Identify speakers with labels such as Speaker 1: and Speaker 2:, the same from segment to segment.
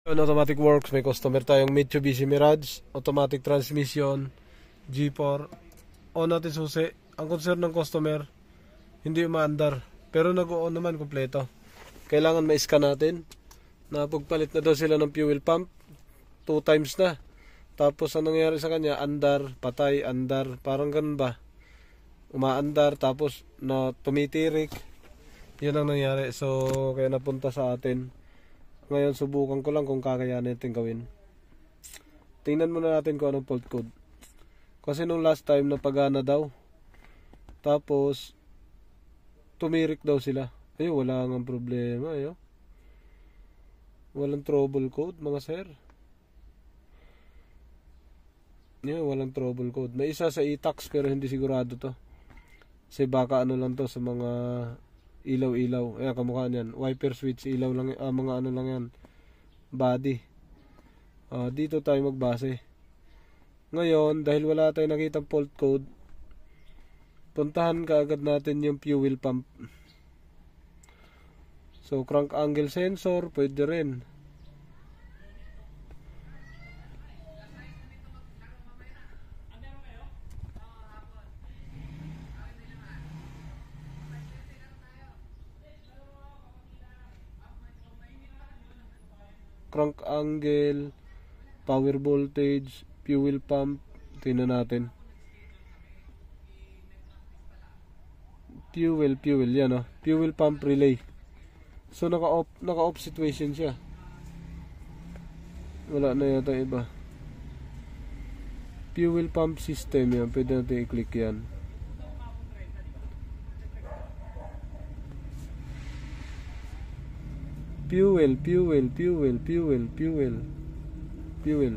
Speaker 1: On automatic works, may customer tayong Mitsubishi Mirage, automatic transmission, G4. On natin susi. Ang concern ng customer, hindi umaandar. Pero nag-on naman kompleto. Kailangan ma-scan natin na pagpalit na daw sila ng fuel pump 2 times na. Tapos ang nangyari sa kanya, andar, patay, andar, parang ganun ba? Umaandar tapos na tumitirik. Yun ang nangyari. So kaya napunta sa atin. Ngayon subukan ko lang kung kakayanin natin gawin. Tingnan muna natin kung anong fault code. Kasi nung last time napagana daw. Tapos tumirik daw sila. Ayun, wala nga problema. Ayun. Walang trouble code mga sir. Ayun, walang trouble code. May isa sa e-tax pero hindi sigurado to. Kasi baka ano lang to sa mga ilaw-ilaw. Ayan, kamukha niyan. Wiper switch, ilaw lang. Mga ano lang yan. Body. Dito tayo magbase. Ngayon, dahil wala tayong nakitang fault code, puntahan kaagad natin yung fuel pump. So, crank angle sensor, pwede rin. Crank angle, power voltage, fuel pump. Tingnan natin. Fuel, yan o. Fuel pump relay. So naka-off situation siya. Wala na yata iba. Fuel pump system yan. Pwede natin i-click yan. Fuel.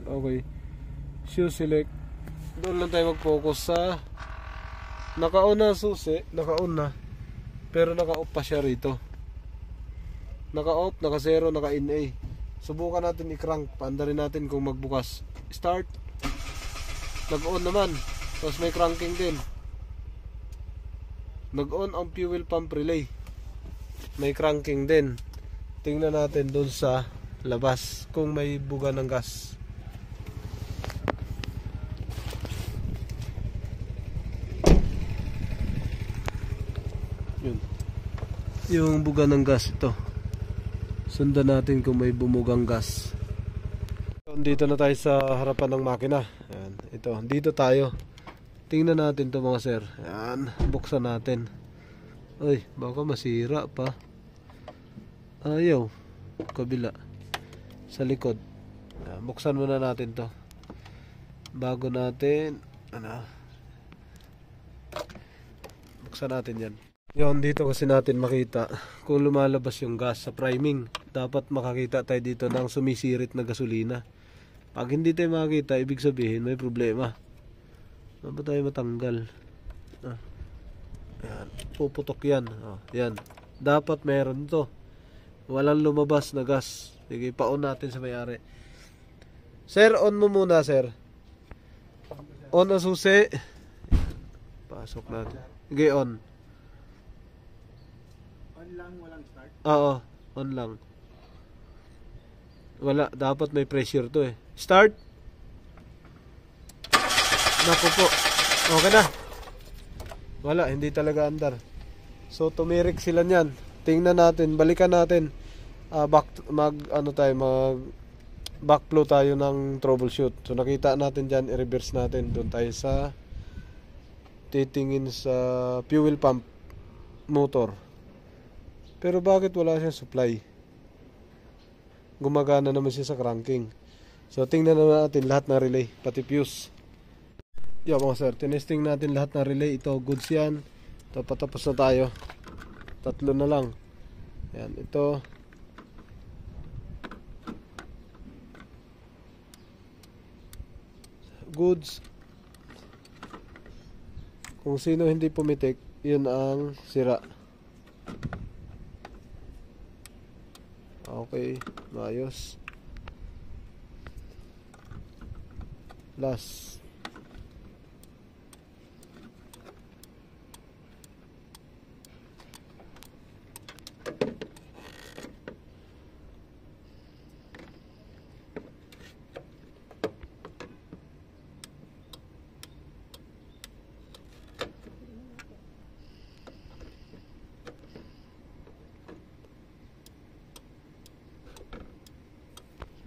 Speaker 1: Okay. Shoe select. Doon lang tayo mag-focus sa naka-on na susi. Naka-on na. Pero naka-off pa siya rito. Naka-off, naka-zero, naka-in-A. Subukan natin i-crank. Paandarin natin kung magbukas. Start. Nag-on naman. Tapos may cranking din. Nag-on ang fuel pump relay. May cranking din. Tingnan natin doon sa labas kung may buga ng gas. Yun. Yung buga ng gas ito. Sundan natin kung may bumugang gas. Dito na tayo sa harapan ng makina. Ayan, ito. Dito tayo. Tingnan natin to mga sir. Ayan, buksan natin. Ay, baka masira pa. Ayaw. Kabila. Sa likod. Buksan muna natin to. Bago natin buksan natin yan. Yon, dito kasi natin makita kung lumalabas yung gas sa priming. Dapat makakita tayo dito ng sumisirit na gasolina. Pag hindi tayo makakita, ibig sabihin may problema. Ano ba tayo matanggal? Yan. Puputok yan. Yan. Dapat meron to. Walang lumabas na gas. Sige, pa-on natin sa may-ari. Sir, on mo muna, sir. On ang susi. Pasok natin. Sige, on. On lang, walang start? Oo, on lang. Wala, dapat may pressure to eh. Start. Naku po. Okay na. Wala, hindi talaga andar. So, tumirik sila niyan. Tingnan natin, balikan natin. Backflow tayo ng troubleshoot. So nakita natin diyan, i-reverse natin. Doon tayo sa titingin sa fuel pump motor. Pero bakit wala siyang supply? Gumagana naman siya sa cranking. So tingnan na natin lahat ng relay, pati fuse. Yo mga sir, tinesting natin lahat ng relay. Ito, goods yan. Ito, patapos na tayo. 3 na lang. Yan, ito. Goods. Kung sino hindi pumitik, yun ang sira. Okay, maayos. Last.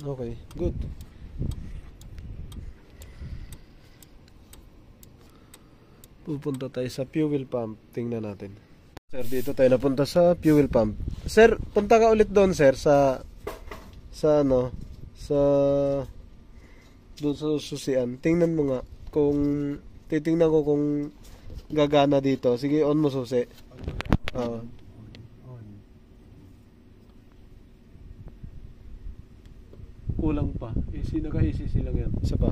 Speaker 1: Okay, good. Pupunta tayo sa fuel pump. Tingnan natin. Sir, dito tayo napunta sa fuel pump. Sir, punta ka ulit doon, sir, sa ano, sa doon sa susian. Tingnan mo nga kung titingnan ko kung gagana dito. Sige, on mo susi. Oo. Kulang pa. AC, naka-ACC lang yan. Isa pa.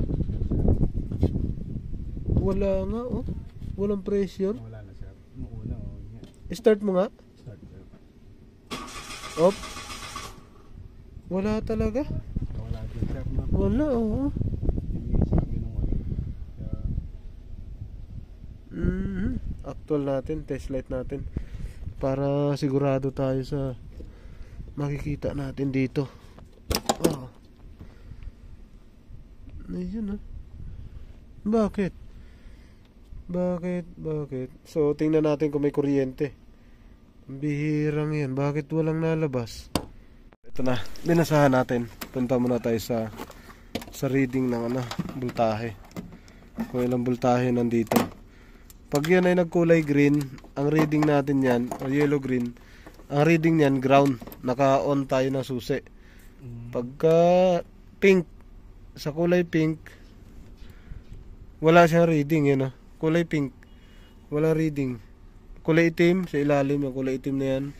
Speaker 1: Wala nga, oh. Walang pressure.
Speaker 2: Wala na sir. Muna oh.
Speaker 1: Start mo nga.
Speaker 2: Start sir.
Speaker 1: Op. Wala talaga.
Speaker 2: Wala din sir.
Speaker 1: Wala, oh.
Speaker 2: Hindi sa akin ng wala.
Speaker 1: Actual natin, test light natin. Para sigurado tayo sa makikita natin dito. Oh. Ayun, ah. Bakit? So, tingnan natin kung may kuryente. Bihirang yan. Bakit walang nalabas? Ito na. Binasahan natin. Punta muna tayo sa reading ng voltahe. Kung ilang voltahe nandito. Pag yan ay nagkulay green, ang reading natin yan, o yellow green, ang reading niyan ground. Naka-on tayo ng susi. Pagka pink, sa kulay pink, wala siyang reading, yun, kulay pink, wala reading. Kulay itim, sa ilalim yung kulay itim na yan,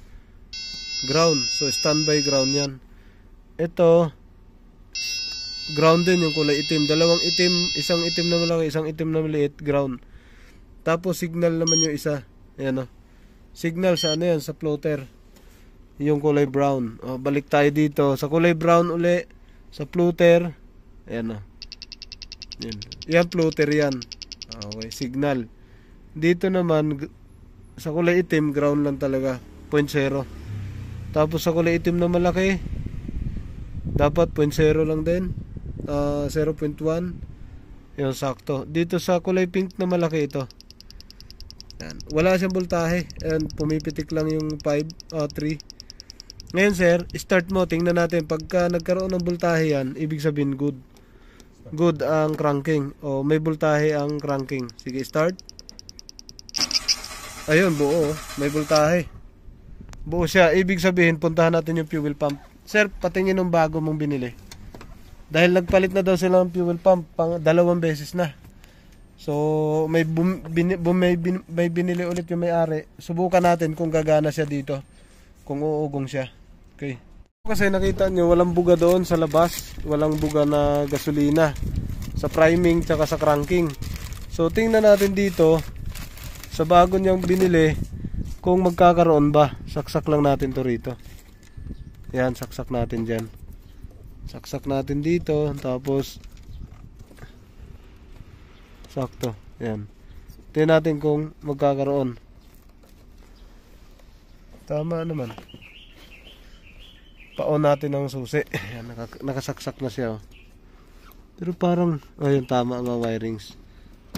Speaker 1: ground. So standby ground yan. Ito ground din yung kulay itim. Dalawang itim, isang itim na malaki, isang itim na maliit, ground. Tapos signal naman yung isa. Ayan, signal sa ano yan, sa floater, yung kulay brown. Balik tayo dito sa kulay brown uli, sa floater. Ayan, yan floater yan. Okay, signal. Dito naman sa kulay itim, ground lang talaga, 0.0. Tapos sa kulay itim na malaki, dapat 0.0 lang din, 0.1. Yan, sakto. Dito sa kulay pink na malaki, ito, yan, wala siyang voltahe. Yan, pumipitik lang yung 3. Ngayon sir, start mo, tingnan natin. Pagka nagkaroon ng voltahe yan, ibig sabihin good. Good ang cranking. O may voltahe ang cranking. Sige, start. Ayun, buo. May voltahe. Buo siya. Ibig sabihin, puntahan natin yung fuel pump. Sir, patingin ng bago mong binili. Dahil nagpalit na daw sila ng fuel pump 2 beses na. So, may binili ulit yung may-ari. Subukan natin kung gagana siya dito. Kung uugong siya. Okay. Kasi nakita nyo, walang buga doon sa labas. Walang buga na gasolina. Sa priming tsaka sa cranking. So, tingnan natin dito. Sa bago niyang binili, kung magkakaroon ba. Saksak lang natin to rito. Yan, saksak natin dyan. Saksak natin dito. Tapos sakto. Yan. Tingnan natin kung magkakaroon. Tama naman. Pa-on natin ang susi. Yan, nakasaksak na siya. Pero parang, ayun, tama ang mga wirings.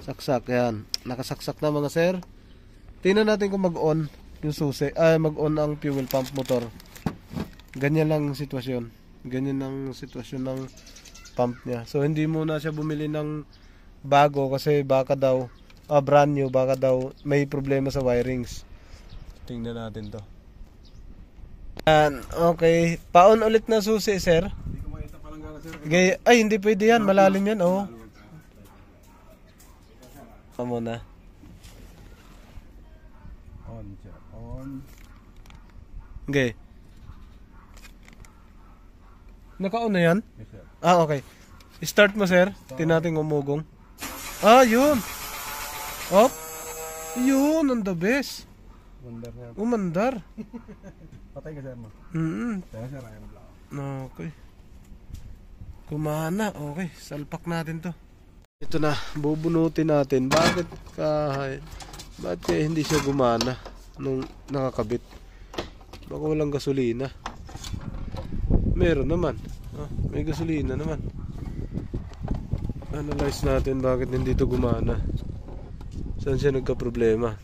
Speaker 1: Saksak, yan. Nakasaksak na mga sir. Tingnan natin kung mag-on yung susi. Mag-on ang fuel pump motor. Ganyan lang ang sitwasyon. Ganyan ang sitwasyon ng pump niya. So, hindi muna siya bumili ng bago kasi baka daw, brand new, baka daw may problema sa wirings. Tingnan natin to. Yan, okay. Pa-on ulit na susi, sir.
Speaker 2: Hindi ko makita palang gana sir.
Speaker 1: Ay, hindi pwede yan. Malalim yan, oh. Muna.
Speaker 2: On sir. On.
Speaker 1: Okay. Naka-on na yan?
Speaker 2: Yes sir.
Speaker 1: Okay. Start mo, sir. Tingnan natin umugong. Yun. Op. Yun, ang the best.
Speaker 2: Wonder sir.
Speaker 1: Umandar.
Speaker 2: Patay ka sir mo. Kaya sir, ayaw na blanco.
Speaker 1: Okay. Kumana. Okay, salpak natin to. Ito na, bubunutin natin. Bakit kaya hindi siya gumana nung nakakabit? Baka walang gasolina. Meron naman. May gasolina naman. Analyze natin bakit hindi ito gumana. Saan siya nagka-problema.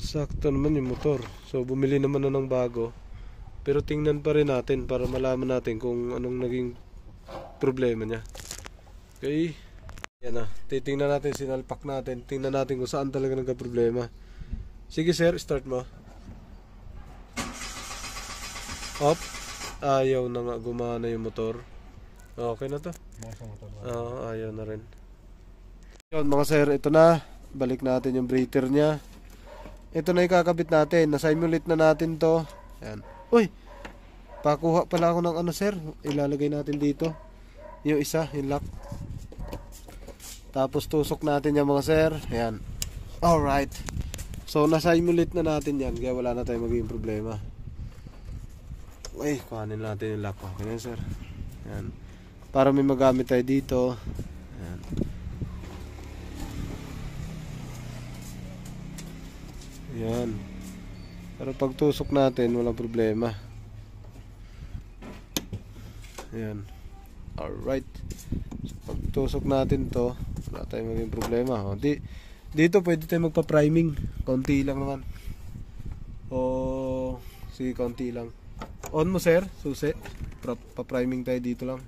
Speaker 1: Sakto naman yung motor. So bumili naman na ng bago. Pero tingnan pa rin natin para malaman natin kung anong naging problema niya. Okay. Yan na. Titingnan natin, sinalpak natin. Tingnan natin kung saan talaga nagka-problema. Sige sir, start mo. Up. Ayaw na nga gumana yung motor. Okay na to. Ayaw na rin. Yun mga sir, ito na. Balik natin yung breather niya. Ito na ikakabit natin. Na-simulate na natin to. Yan. Uy! Pakuha pala ako ng ano sir. Ilalagay natin dito. Yung isa, yung lock. Tapos tusok natin yan mga sir. Yan. Alright. So na-simulate na natin yan. Kaya wala na tayong magiging problema. Uy, kuhanin natin yung lock. Okay na sir. Yan. Para may magamit tayo dito. Yan. Yan. Pero pag tusok natin, walang problema. Yan. Alright. So, pag tusok natin to, wala tayong maging problema. O, dito pwede tayo magpa-priming. Konti lang naman. O, sige, konti lang. On mo sir, susi. Pa-priming tayo dito lang.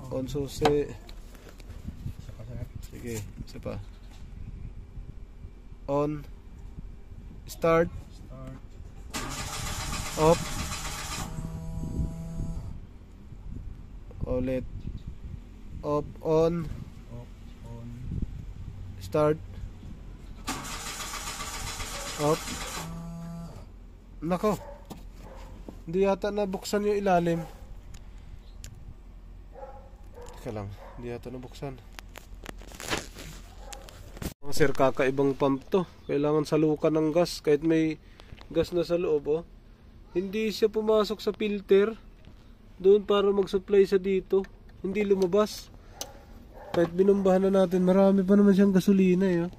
Speaker 1: On susi. Sige, isa pa. On. Start. Off. Ulit. Off, on. Start. Off. Nako. Hindi yata nabuksan yung ilalim. Teka lang, hindi yata nabuksan. Sir, kakaibang pump to. Kailangan salukan ng gas. Kahit may gas na sa loob, oh. Hindi siya pumasok sa filter doon para mag-supply sa dito. Hindi lumabas. Kahit binumbahan na natin, marami pa naman siyang gasolina, eh, oh.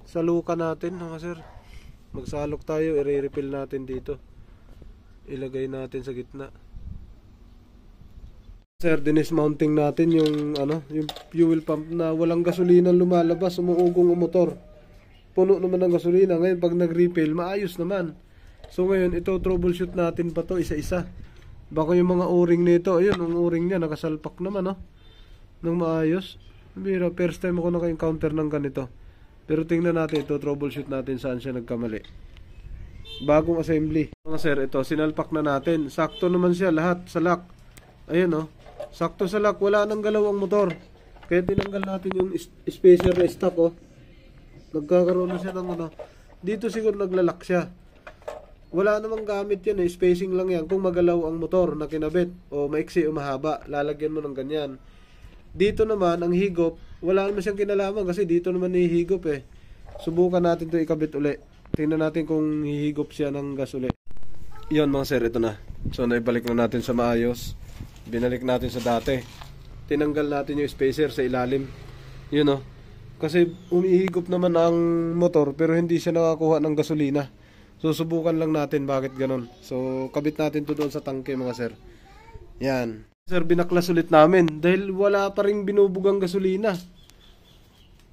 Speaker 1: Salukan natin, mga sir. Magsalok tayo, i-refill natin dito. Ilagay natin sa gitna. Sir, dinismounting natin yung yung fuel pump na walang gasolina lumalabas, umuugong ang motor. Puno naman ng gasolina. Ngayon pag nag-refill, maayos naman. So ngayon, ito troubleshoot natin pa to isa-isa. Baka yung mga o-ring nito, ayun, ang o-ring niya nakasalpak naman, nang maayos. Biro, first time ako naka-encounter ng ganito. Pero tingnan natin ito, troubleshoot natin saan siya nagkamali. Bagong assembly. Mga sir, ito, sinalpak na natin. Sakto naman siya lahat sa lock. Ayun, sakto sa lock, wala nang galaw ang motor. Kaya tinanggal natin yung spacer na stock, Nagkakaroon na siya ng dito siguro naglalak siya. Wala namang gamit yan, spacing lang yan. Kung magalaw ang motor na kinabit, o maiksi o mahaba, lalagyan mo ng ganyan. Dito naman, ang higop, wala naman siyang kinalaman kasi dito naman hihigop, Subukan natin to ikabit uli. Tingnan natin kung hihigop siya ng gas uli. Yun mga sir, ito na. So naibalik na natin sa maayos. Binalik natin sa dati. Tinanggal natin yung spacer sa ilalim. Yun, kasi umihigop naman ang motor pero hindi siya nakakuha ng gasolina. So subukan lang natin bakit ganon. So kabit natin to doon sa tangke mga sir. Yan. Sir, binaklas ulit namin dahil wala pa ring binubugang gasolina.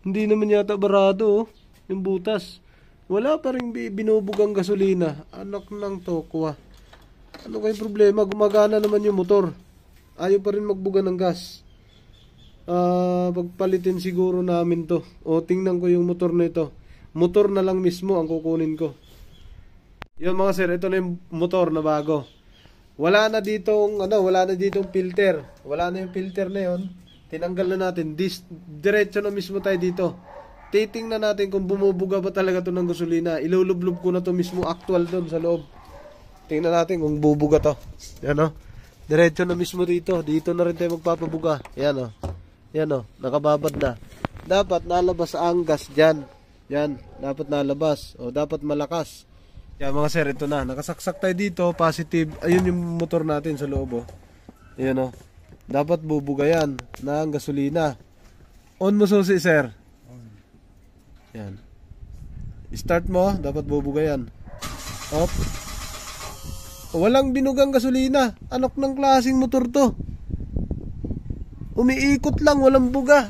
Speaker 1: Hindi naman yata barado, yung butas. Wala pa ring binubugang gasolina. Anak ng tokwa. Ano kayong problema? Gumagana naman yung motor. Ayaw pa rin magbuga ng gas. Pagpalitin siguro namin to. O tingnan ko yung motor na ito. Motor na lang mismo ang kukunin ko. Yun mga sir, ito na yung motor na bago. Wala na ditong filter. Wala na yung filter na yun. Tinanggal na natin. Diretso na mismo tayo dito. Titingnan natin kung bumubuga ba talaga to ng gasolina. Ilulublob ko na to mismo actual doon sa loob. Tingnan natin kung bubuga to. Yan, diretso na mismo dito. Dito na rin tayo magpapabuga. Yan, Yan, nakababad na. Dapat nalabas ang gas dyan. Yan, dapat nalabas. O dapat malakas. Yan mga sir, ito na. Nakasaksak tayo dito, positive. Ayun yung motor natin sa loob, Ayan, dapat bubuga yan ng gasolina. On mo susi, sir. Yan. Start mo, dapat bubuga yan. Off. Walang binugang gasolina. Anak ng klaseng motor to. Umiikot lang, walang buga.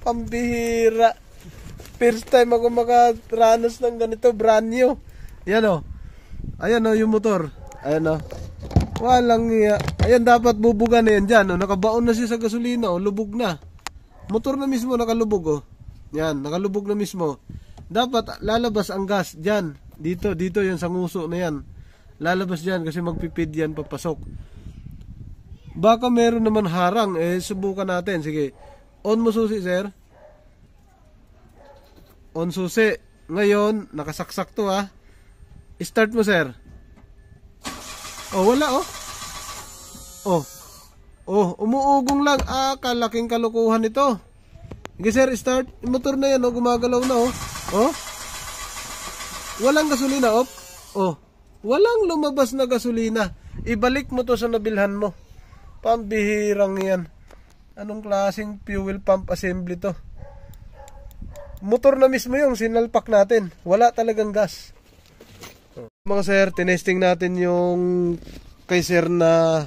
Speaker 1: Pambihira. First time ako makaranas ng ganito, brand new. Yan o. Ayan o yung motor. Ayan o. Walang iya. Ayan dapat bubuga na yan dyan. O. Nakabaon na siya sa gasolina o. Lubog na. Motor na mismo nakalubog o. Yan. Nakalubog na mismo. Dapat lalabas ang gas dyan. Dito yan sa nguso na yan. Lalabas dyan kasi magpipid yan papasok. Baka meron naman harang. Subukan natin. Sige. On mo susi, sir. On susi. Ngayon, nakasaksak to ha. Start mo, sir. Oh, wala oh. Oh, umuugong lang. Kalaking kalukuhan ito. Sige, sir, start. Yung motor na yan, oh, gumagalaw na oh. Oh. Walang gasolina, oh. Oh. Walang lumabas na gasolina. Ibalik mo to sa nabilhan mo. Pambihirang yan. Anong klaseng fuel pump assembly to? Motor na mismo yung sinalpak natin. Wala talagang gas. Mga sir, tinesting natin yung kay sir na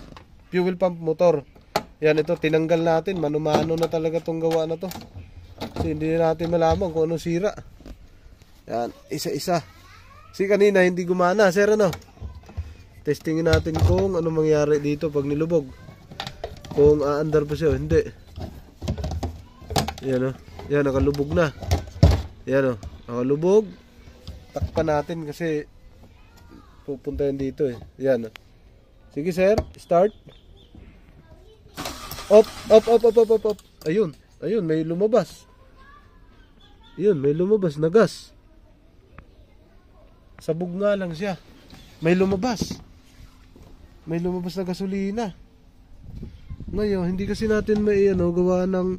Speaker 1: fuel pump motor. Yan ito, tinanggal natin. Mano-mano na talaga tong gawa na to. Kasi hindi natin malaman kung anong sira. Yan, isa-isa. Kasi kanina hindi gumana, sir, ano? Testingin natin kung ano mangyari dito pag nilubog. Kung aandar pa siya, hindi. Yan o. Yan, nakalubog na. Yan o. Nakalubog. Takpan natin kasi pupunta yan dito eh. Yan o. Sige sir, start. Up. Ayun. Ayun, may lumabas. Ayun, may lumabas na gas. Sabog nga lang siya. May lumabas. May lumabas na gasolina. Ngayon, hindi kasi natin may gawa ng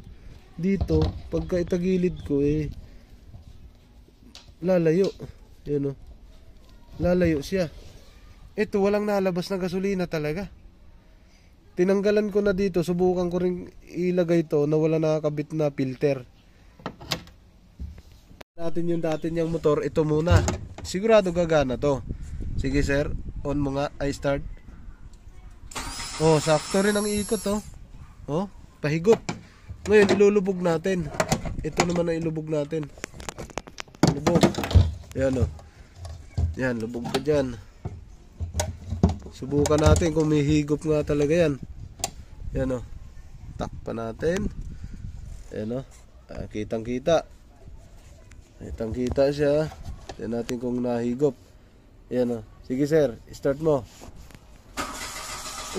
Speaker 1: dito. Pagka itagilid ko lalayo. Yan o. Lalayo siya. Ito, walang nalabas na gasolina talaga. Tinanggalan ko na dito. Subukan ko rin ilagay to na wala nakakabit na filter. Natin yung dati niyang motor. Ito muna. Sigurado gagana to. Sige sir, on mo nga. I start. Oh, sakto rin ang ikot oh. Oh, pahigop. Ngayon ilulubog natin. Ito naman ang ilubog natin. Lubog. Yan oh. Yan, lubog ka dyan. Subukan natin kung may higop nga talaga yan. Yan oh. Takpan natin. Yan oh. Kitang kita. Kitang kita siya. Yan natin kung nahigop. Yan oh. Sige sir, start mo.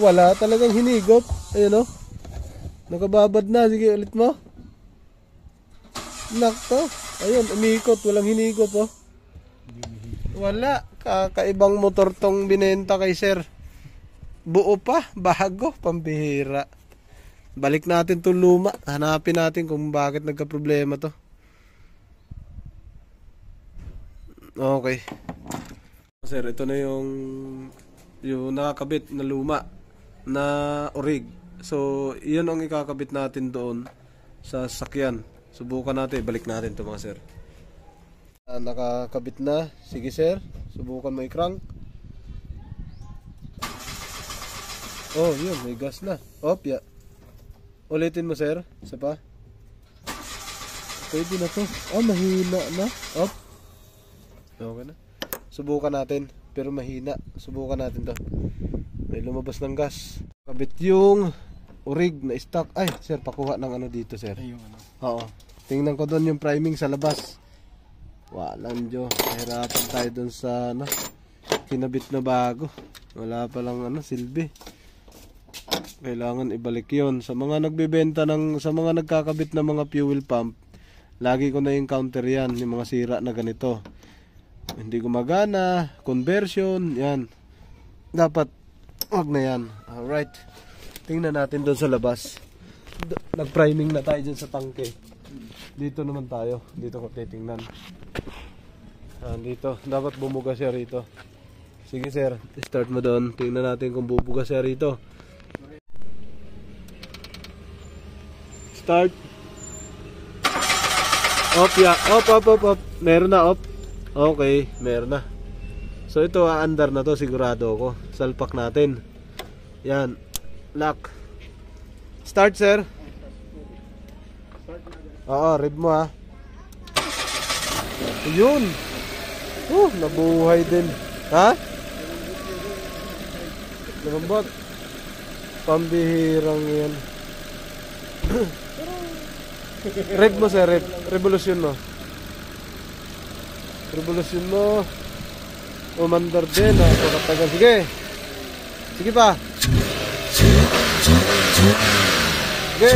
Speaker 1: Wala talagang hinigop. Ayun oh. Nakababad na. Sige ulit mo. Nakto. Ayun, umikot. Walang hinigop oh. Wala. Kakaibang motor tong binenta kay sir. Buo pa. Bago. Pambihira. Balik natin to luma. Hanapin natin kung bakit nagka-problema to. Okay. Sir, ito na yung nakakabit na luma na orig. So, iyon ang ikakabit natin doon sa sakyan. Subukan natin, balik natin ito mga sir. Nakakabit na. Sige sir, subukan mo i-crank. Oh, yun, may gas na. Op, ya. Ulitin mo sir, isa pa. Pwede na to. Mahina na. Op. Okay na. Subukan natin, pero mahina. Subukan natin to. May lumabas ng gas. Kabit yung orig na stock. Ay, sir, pakuha ng ano dito, sir. Ayun, ano. Oo. Tingnan ko doon yung priming sa labas. Walang Diyo. Nahirapan tayo doon sa kinabit na bago. Wala pa lang silbi. Kailangan ibalik yon. Sa mga nagbebenta sa mga nagkakabit ng mga fuel pump, lagi ko na encounter yan, yung mga sira na ganito. Hindi gumagana, conversion, yan. Dapat, wag na yan. Alright. Tingnan natin doon sa labas. Nag-priming na tayo dyan sa tangke. Dito naman tayo. Dito ko titingnan. Dito. Dapat bumuga siya rito. Sige sir, start mo doon. Tingnan natin kung bubuga siya rito. Start. Op, ya. Op. Meron na, op. Okay, meron na. So ito, aandar na to, sigurado ako. Salpak natin. Yan. Lock. Start, sir. Oo, rev mo ha. Yun. Nabuhay din. Ha? Lumambot. Pambihirang yan. Rev mo sir, rev. Revolusyon mo. Revolusyon mo. Umandar din. Pagkatagal. Sige. Sige pa. Sige.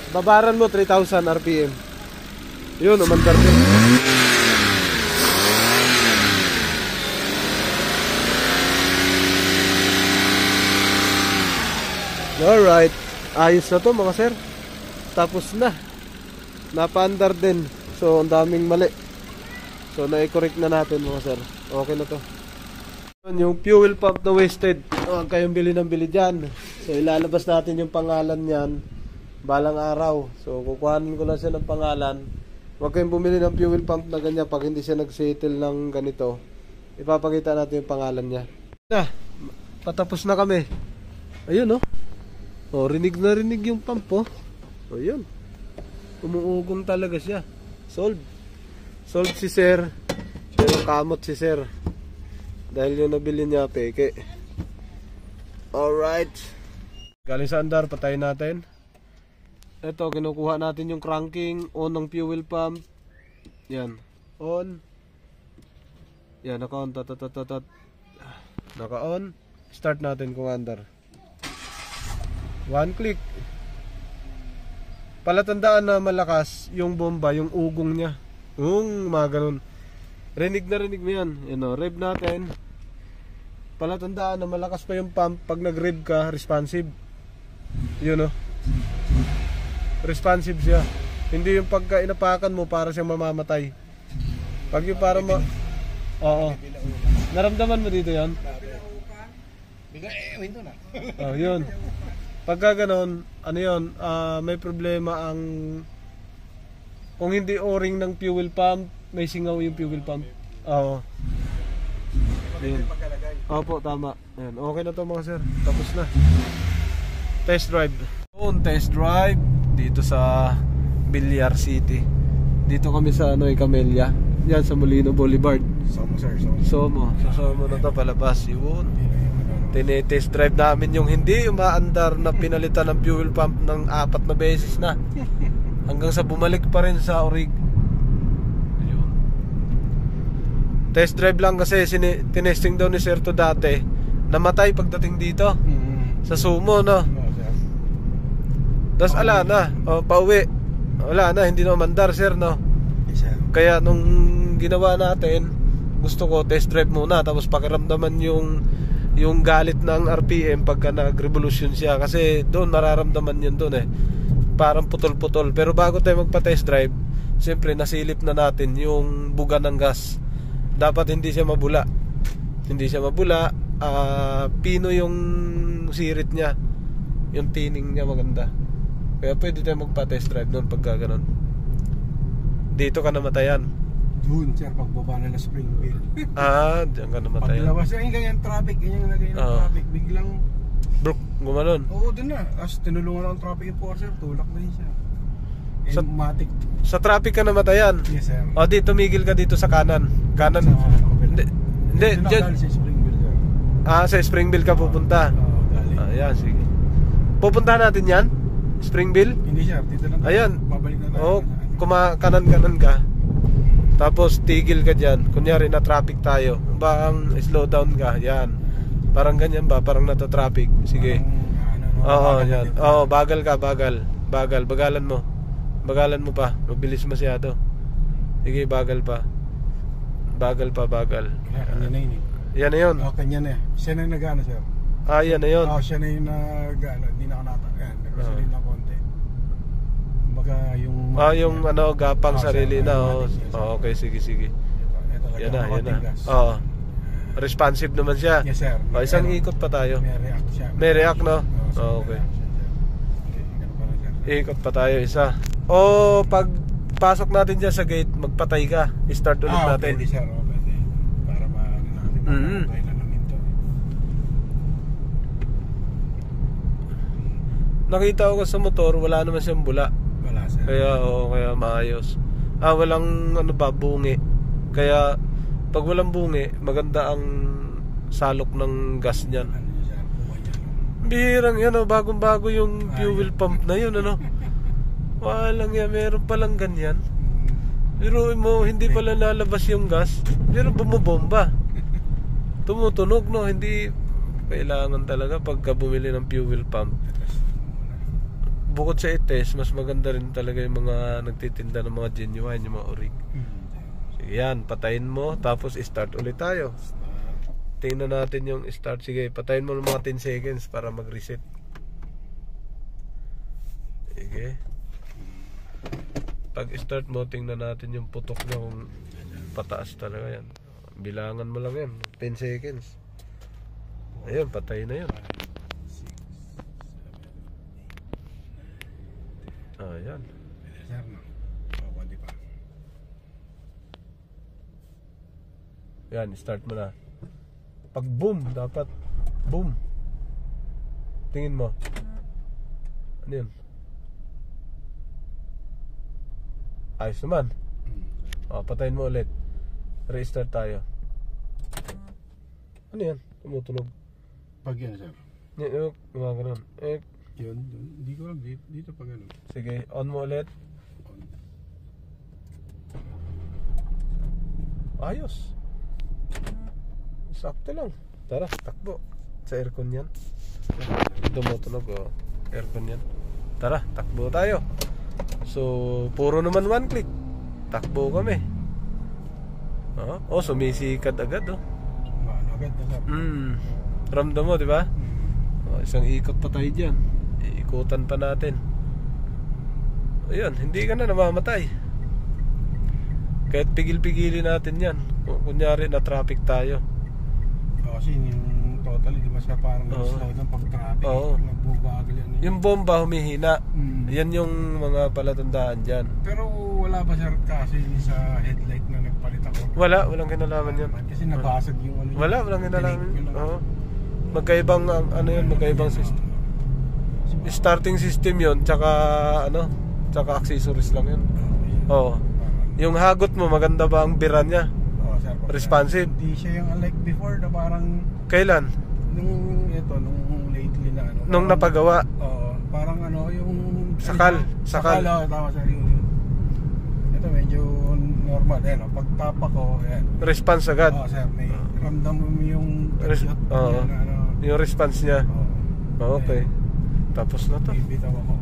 Speaker 1: Babaran mo 3,000 RPM. Yun, umandar din. Alright. Ayos na to mga sir. Tapos na. Napaandar din. So, ang daming mali. So, na-correct na natin mga sir. Okay na to. Yung fuel pump na wasted. Huwag kayong bili ng bili dyan. So, ilalabas natin yung pangalan niyan balang araw. So, kukuhanin ko lang siya ng pangalan. Huwag kayong bumili ng fuel pump na ganyan pag hindi siya nag-settle ng ganito. Ipapakita natin yung pangalan niya. Patapos na kami. Ayun oh. Oh, rinig na rinig yung pump oh. Oh, yun. Umuugong talaga siya. Solved. Solved si sir. Pero kamot si sir. Dahil yung nabili niya peke. Alright. Galing sa andar, patayin natin. Ito, kinukuha natin yung cranking. On ng fuel pump. Yan. On. Yan, naka-on. Naka-on. Start natin kung andar. One click. Palatandaan na malakas yung bomba, yung ugong niya. Mga ganun. Rinig na rinig mo yan. Rev natin. Palatandaan na malakas pa yung pump. Pag nag-rev ka, responsive. Yun responsive siya. Hindi yung pagka inapakan mo para siyang mamamatay. Pag yung para Oo. Naramdaman mo dito yan? Oh, yun. Pagka ganon, may problema ang kung hindi o-ring ng fuel pump, may singaw yung fuel pump. Oo. Ayun. Opo, tama. Ayan. Okay na to mga sir. Tapos na. Test drive. Test drive dito sa Villar City. Dito kami sa Camellia. Yan sa Molino Boulevard.
Speaker 2: Somo sir,
Speaker 1: Somo. Sa Somo na to palabas. Yun. Tinetest drive namin yung hindi umaandar na pinalitan ng fuel pump ng 4 na beses na. Hanggang sa bumalik pa rin sa orig. Ayun. Test drive lang kasi tinesting daw ni Sir to dati. Namatay pagdating dito. Sa Sumo, no? Tapos ala na, pauwi. Wala na, hindi na umandar, sir, no?
Speaker 2: Yes, sir.
Speaker 1: Kaya nung ginawa natin, gusto ko test drive muna, tapos pakiramdaman yung galit ng RPM pagka nag-revolution siya. Kasi doon mararamdaman yun doon parang putol-putol. Pero bago tayo magpa-test drive, siyempre nasilip na natin yung buga ng gas. Dapat hindi siya mabula. Hindi siya mabula. Pino yung sirit niya. Yung tining niya maganda. Kaya pwede tayo magpa-test drive doon pagka ganun. Dito ka namatayan.
Speaker 2: Doon, sir, pagbaba na ng Springville.
Speaker 1: Diyan ka namatayan.
Speaker 2: Paglabas yung ganyan traffic, ganyan nagay ng traffic, biglang
Speaker 1: gumanon.
Speaker 2: Oo, doon na. As tinulungan ng traffic enforcer, tulak na yun siya. Matic.
Speaker 1: Sa traffic ka namatayan?
Speaker 2: Yes, sir.
Speaker 1: O di, tumigil ka dito sa kanan. Kanan. Hindi,
Speaker 2: dyan. Sa Springville, sir.
Speaker 1: Sa Springville ka pupunta. Ayan, sige. Pupunta natin yan? Springville?
Speaker 2: Hindi, sir. Dito lang.
Speaker 1: Ayan.
Speaker 2: Babalik na tayo.
Speaker 1: Kanan-kanan ka. Tapos tigil ka dyan. Kunyari na traffic tayo. Bang slow down ka. Yan. Parang ganyan ba? Parang nata-traffic. Sige. Oo, yan. Oo, bagal ka, bagal. Bagalan mo. Bagalan mo pa. Mabilis masyado. Sige, bagal pa. Bagal pa, bagal.
Speaker 2: Kanya na yun
Speaker 1: Yan na yun.
Speaker 2: Kanya na. Siya na yung nag-ano, sir.
Speaker 1: Yan na yun.
Speaker 2: Siya na yung nag-ano. Hindi na ako natakan. Nag-resolve na konti. Kumbaga yung
Speaker 1: yung gapang sarili na. Okay, sige. Yan na. Responsive naman siya.
Speaker 2: Yes, sir.
Speaker 1: Isang ikot pa tayo.
Speaker 2: May react siya.
Speaker 1: May react, no? Okay. Ikot pa tayo isa. Pag pasok natin dyan sa gate, magpatay ka. I-start ulit natin.
Speaker 2: Pwede, sir. Pwede. Para natin na naminto.
Speaker 1: Nakita ko sa motor, wala naman siyang bula.
Speaker 2: Wala, sir.
Speaker 1: Kaya maayos. Walang ano ba, bungi. Kaya pag walang bungi, maganda ang salok ng gas niyan.
Speaker 2: Ano yun, sir? Kuha niya, no?
Speaker 1: Bihirang yan, bagong-bago yung fuel pump na yun, ano. Walang yan, meron palang ganyan. Pero mo, hindi pala lalabas yung gas, pero bumubomba. Tumutunog, no. Hindi kailangan talaga pagka bumili ng fuel pump. Bukod sa ites, mas maganda rin talaga yung mga nagtitinda ng mga genuine, yung mga orig. Sige yan, patayin mo, tapos start ulit tayo. Tingnan natin yung start. Sige, patayin mo ng mga 10 seconds para mag-reset. Sige. Pag start mo, tingnan natin yung putok niya kung pataas talaga yan. Bilangan mo lang yan, 10 seconds. Ayun, patay na yun. Ayan.
Speaker 2: Sir, no? Di pa.
Speaker 1: Yan, start mo na. Pag boom, dapat boom. Tingin mo. Ano yun? Ayos naman. Patayin mo ulit. Restart tayo. Ano yan? Tumutunog.
Speaker 2: Pag yan, sir.
Speaker 1: Yan, gumagano'n.
Speaker 2: Yun. Hindi ko alam. Dito pag ano.
Speaker 1: Sige, on mo ulit. Ayos. Sakto lang. Tara, takbo. Sa aircon yan. Tumutunog, aircon yan. Tara, takbo tayo. So, puro naman one click. Takbo kami. Sumisikat agad,
Speaker 2: Maano agad na, sir.
Speaker 1: Ramdam mo, di ba? Isang ikot pa tayo dyan. Iikutan pa natin. Ayun, hindi ka na namamatay. Kahit pigil-pigilin natin yan. Kunyari na traffic tayo.
Speaker 2: Kasi yung totally, di ba siya parang slow down pag traffic. Nagbubagal yan.
Speaker 1: Yung bomba humihina. Yan yung mga palatandaan dyan.
Speaker 2: Pero wala ba, sir, kasi sa headlight na nagpalit ako?
Speaker 1: Walang kinalaman yan.
Speaker 2: Kasi nabasag yung ano.
Speaker 1: Walang kinalaman. Magkaibang magkaibang system. Starting system yun, tsaka accessories lang yun. Yung hagot mo, maganda ba ang bira niya?
Speaker 2: Sir,
Speaker 1: responsive.
Speaker 2: Hindi siya yung unlike before na parang
Speaker 1: kailan?
Speaker 2: Nung lately na ano.
Speaker 1: Nung napagawa.
Speaker 2: Parang yung
Speaker 1: Sakal.
Speaker 2: Tama, sir, yun. Ito medyo normal pag tapa ko, ayan.
Speaker 1: Response agad.
Speaker 2: Sir, may ramdam mo yung
Speaker 1: yung response niya. Okay. Tapos na to.
Speaker 2: Bibitaw ako.